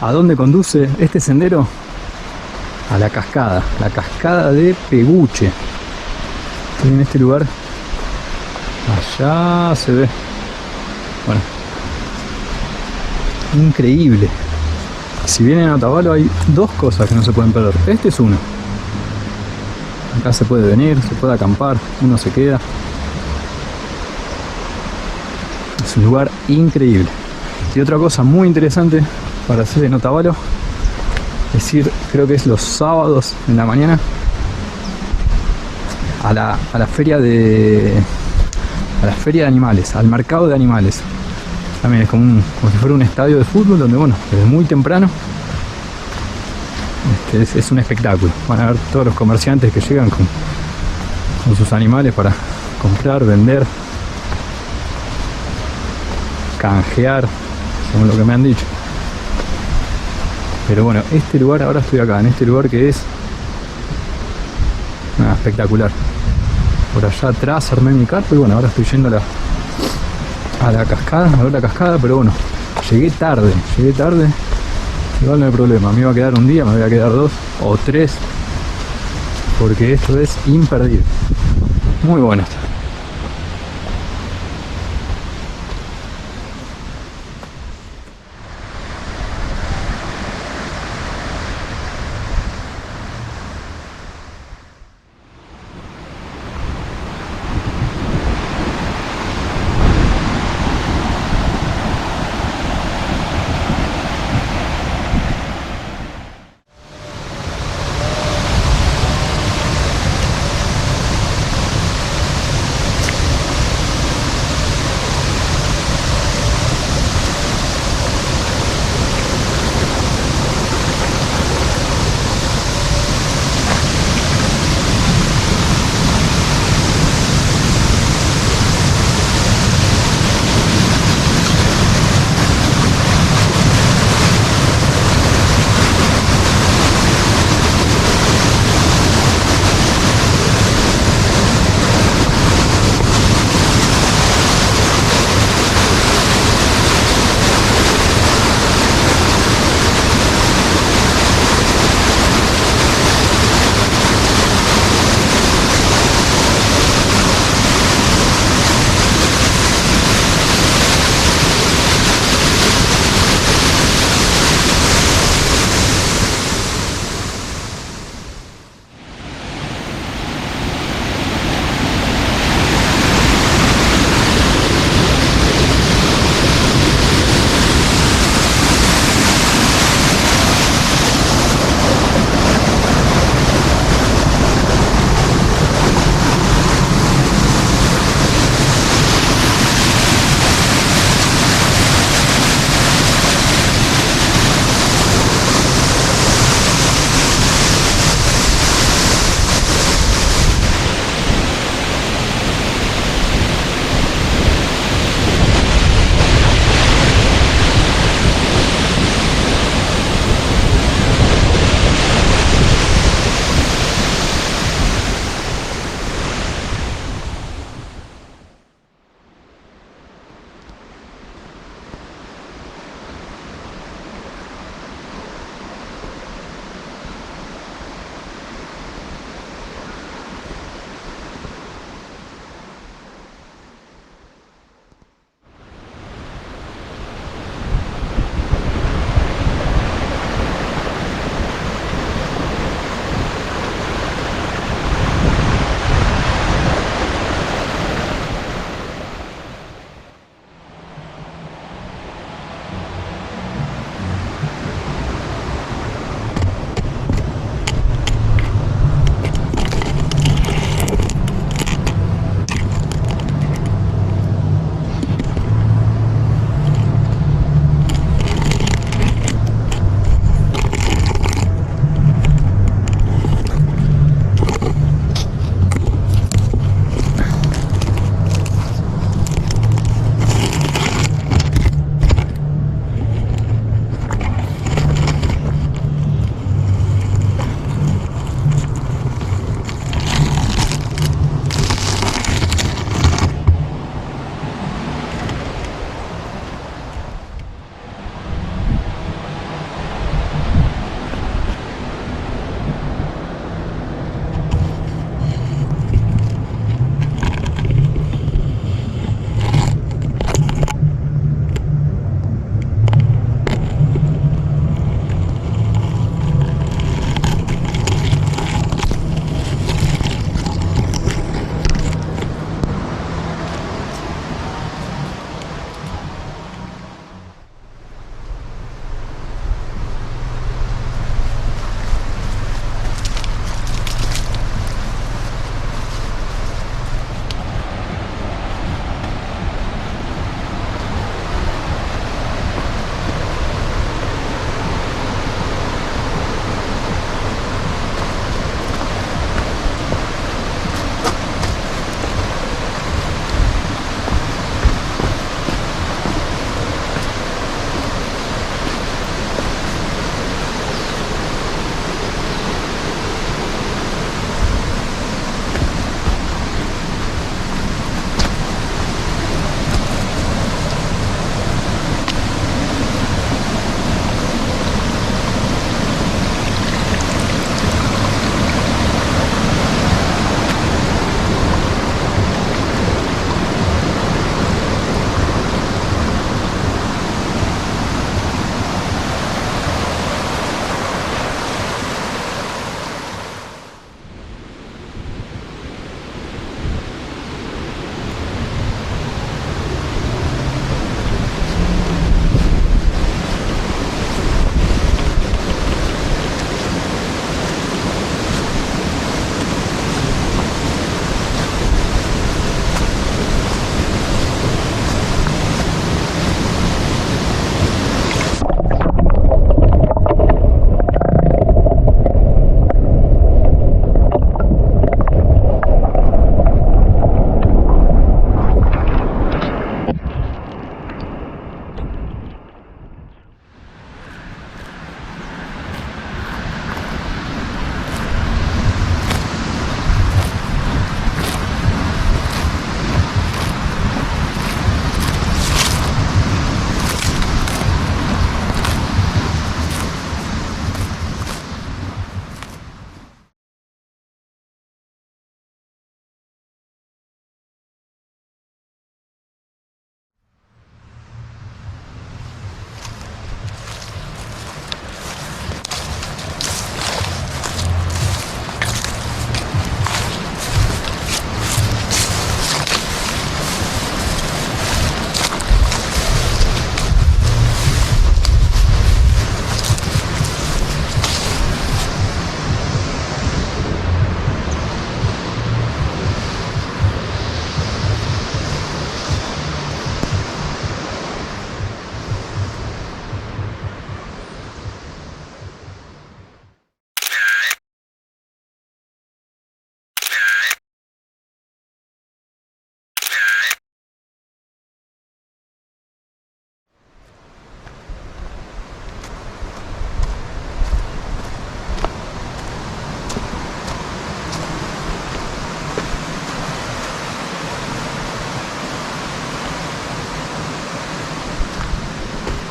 ¿A dónde conduce este sendero? A la cascada de Peguche. Estoy en este lugar. Allá se ve. Bueno, increíble. Si vienen a Otavalo hay dos cosas que no se pueden perder. Este es uno. Acá se puede venir, se puede acampar, uno se queda. Es un lugar increíble. Y otra cosa muy interesante para hacer en Otavalo es ir, creo que es los sábados en la mañana, a la feria de animales, al mercado de animales. También es como si fuera un estadio de fútbol donde, bueno, desde muy temprano es un espectáculo. Van a ver todos los comerciantes que llegan con sus animales para comprar, vender, canjear, según lo que me han dicho. Pero bueno, este lugar, ahora estoy acá, en este lugar que es espectacular. Por allá atrás armé mi carpa y bueno, ahora estoy yendo a la cascada, a ver la cascada, pero bueno, llegué tarde. Igual no hay problema, me iba a quedar un día, me voy a quedar 2 o 3, porque esto es imperdible. Muy bueno esto.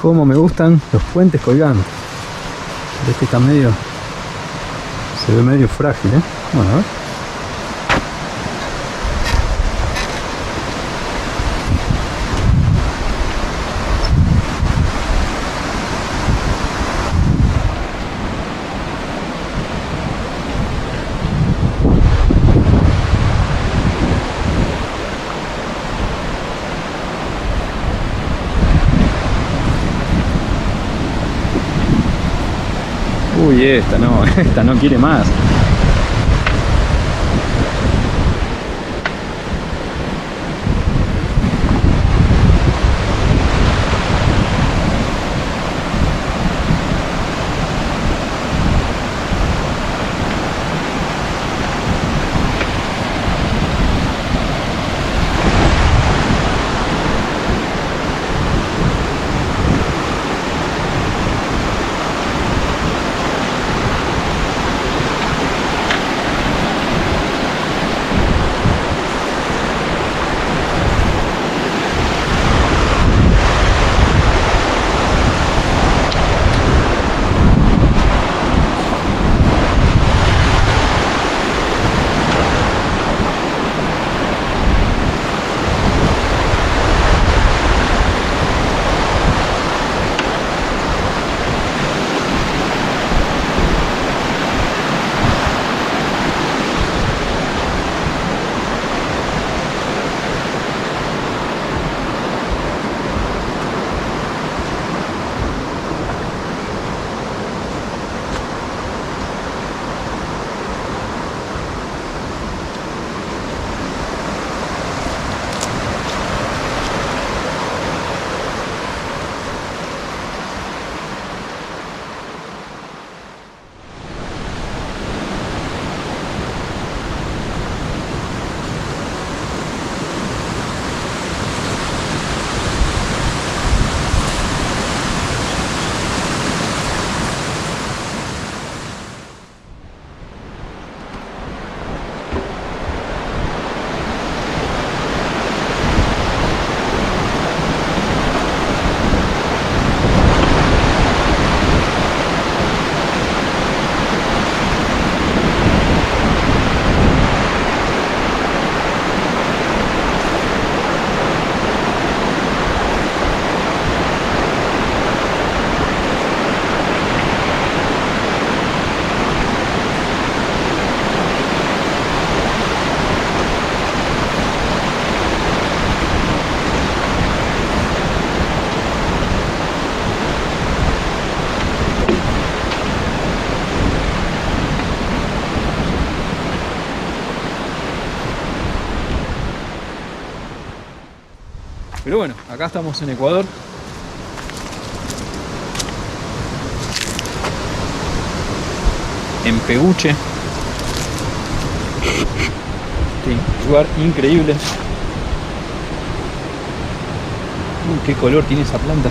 Cómo me gustan los puentes colgando. Este está medio... Se ve medio frágil, ¿eh? Bueno, a ver. Uy, esta no quiere más. Pero bueno, acá estamos en Ecuador. En Peguche. Sí, lugar increíble. Qué color tiene esa planta.